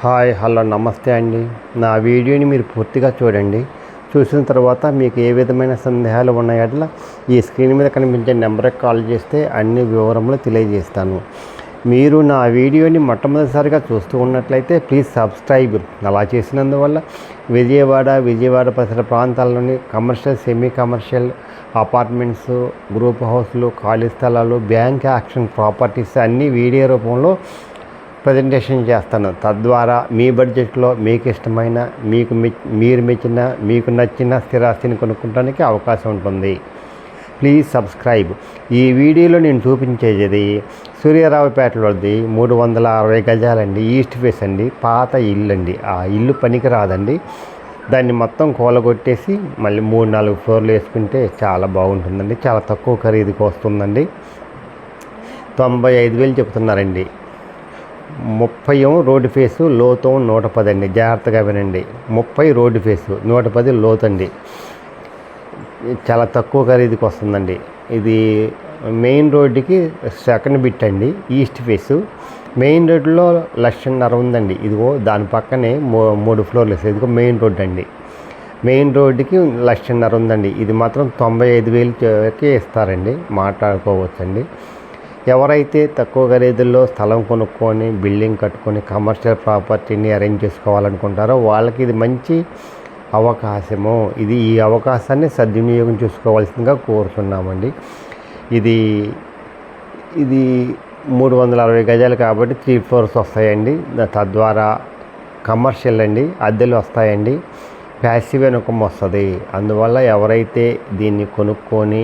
Hi hello నమస్తే అండి. నా వీడియోని మీరు పూర్తిగా చూడండి. చూసిన తర్వాత మీకు ఏ విధమైన సందేహాలు ఉన్నాయట్లా ఈ స్క్రీన్ మీద కనిపించే నెంబర్కి కాల్ చేస్తే అన్ని వివరములు తెలియజేస్తాను. మీరు నా వీడియోని మొట్టమొదటిసారిగా చూస్తూ ఉన్నట్లయితే ప్లీజ్ సబ్స్క్రైబ్. అలా చేసినందువల్ల విజయవాడ పరిసర ప్రాంతాల్లోని commercial, semi commercial apartments, group హౌస్లు, ఖాళీ స్థలాలు, బ్యాంక్ యాక్షన్ ప్రాపర్టీస్ అన్నీ వీడియో రూపంలో ప్రజెంటేషన్ చేస్తాను. తద్వారా మీ బడ్జెట్లో మీకు ఇష్టమైన, మీరు మెచ్చిన, మీకు నచ్చిన స్థిరాస్తిని కొనుక్కోవడానికి అవకాశం ఉంటుంది. Please subscribe. ఈ వీడియోలో నేను చూపించేది సూర్యారావుపేటలోది 360 గజాలండి. ఈస్ట్ ఫేస్ అండి. పాత ఇల్లు అండి. ఆ ఇల్లు పనికి రాదండి. దాన్ని మొత్తం కూలగొట్టేసి మళ్ళీ 3-4 ఫ్లోర్లు వేసుకుంటే చాలా బాగుంటుందండి. చాలా తక్కువ ఖరీదుకి వస్తుందండి. 95,000 చెప్తున్నారండి. 30 రోడ్డు ఫేసు, లోతు 110 అండి. జాగ్రత్తగా వినండి. 30 రోడ్డు ఫేసు, 110 లోతు అండి. చాలా తక్కువ ఖరీదుకి వస్తుందండి. ఇది మెయిన్ రోడ్డుకి సెకండ్ బిట్ అండి. ఈస్ట్ ఫేసు మెయిన్ రోడ్డులో 1,50,000 ఉందండి. ఇదిగో దాని పక్కనే 3 ఫ్లోర్లు వేసి ఇదిగో మెయిన్ రోడ్డు అండి. మెయిన్ రోడ్డుకి 1,50,000 ఉందండి. ఇది మాత్రం 95,000కి ఇస్తారండి. మాట్లాడుకోవచ్చండి. ఎవరైతే తక్కువ ఖరీదుల్లో స్థలం కొనుక్కొని బిల్డింగ్ కట్టుకొని కమర్షియల్ ప్రాపర్టీని అరేంజ్ చేసుకోవాలనుకుంటారో వాళ్ళకి ఇది మంచి అవకాశము. ఈ అవకాశాన్ని సద్వినియోగం చేసుకోవాల్సిందిగా కోరుతున్నామండి. ఇది 360 గజాలు కాబట్టి 3 ఫ్లోర్స్ వస్తాయండి. తద్వారా కమర్షియల్ అండి. అద్దెలు వస్తాయండి. ప్యాసివ్ ఇన్కమ్ వస్తుంది. అందువల్ల ఎవరైతే దీన్ని కొనుక్కొని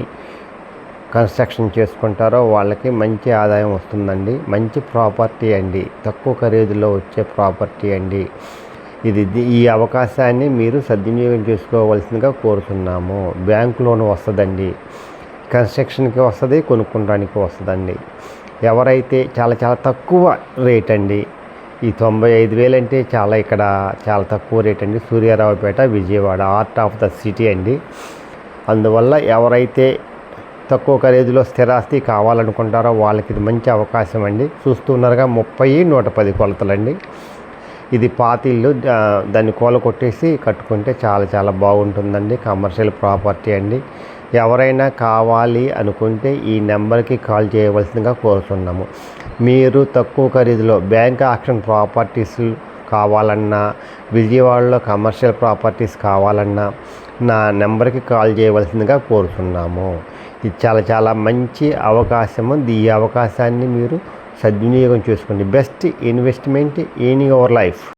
కన్స్ట్రక్షన్ చేసుకుంటారో వాళ్ళకి మంచి ఆదాయం వస్తుందండి. మంచి ప్రాపర్టీ అండి. తక్కువ ఖరీదులో వచ్చే ప్రాపర్టీ అండి. ఈ అవకాశాన్ని మీరు సద్వినియోగం చేసుకోవాల్సిందిగా కోరుతున్నాము. బ్యాంక్ లోన్ వస్తుందండి. కన్స్ట్రక్షన్కి వస్తుంది, కొనుక్కోవడానికి వస్తుందండి. ఎవరైతే చాలా తక్కువ రేట్ అండి. ఈ 95,000 అంటే ఇక్కడ చాలా తక్కువ రేట్ అండి. Suryaraopeta, Vijayawada, heart of the city అండి. అందువల్ల ఎవరైతే తక్కువ ఖరీదులో స్థిరాస్తి కావాలనుకుంటారో వాళ్ళకి ఇది మంచి అవకాశం అండి. చూస్తున్నారుగా 30-110 కొలతలండి. ఇది పాత ఇల్లు. దాన్ని కూల కొట్టేసి కట్టుకుంటే చాలా బాగుంటుందండి. కమర్షియల్ ప్రాపర్టీ అండి. ఎవరైనా కావాలి అనుకుంటే ఈ నెంబర్కి కాల్ చేయవలసిందిగా కోరుతున్నాము. మీరు తక్కువ ఖరీదులో బ్యాంక్ యాక్షన్ ప్రాపర్టీస్ కావాలన్నా, విజయవాడలో కమర్షియల్ ప్రాపర్టీస్ కావాలన్నా నా నెంబర్కి కాల్ చేయవలసిందిగా కోరుతున్నాము. ఇది చాలా మంచి అవకాశము. ఈ అవకాశాన్ని మీరు సద్వినియోగం చేసుకోండి. Best investment in your life.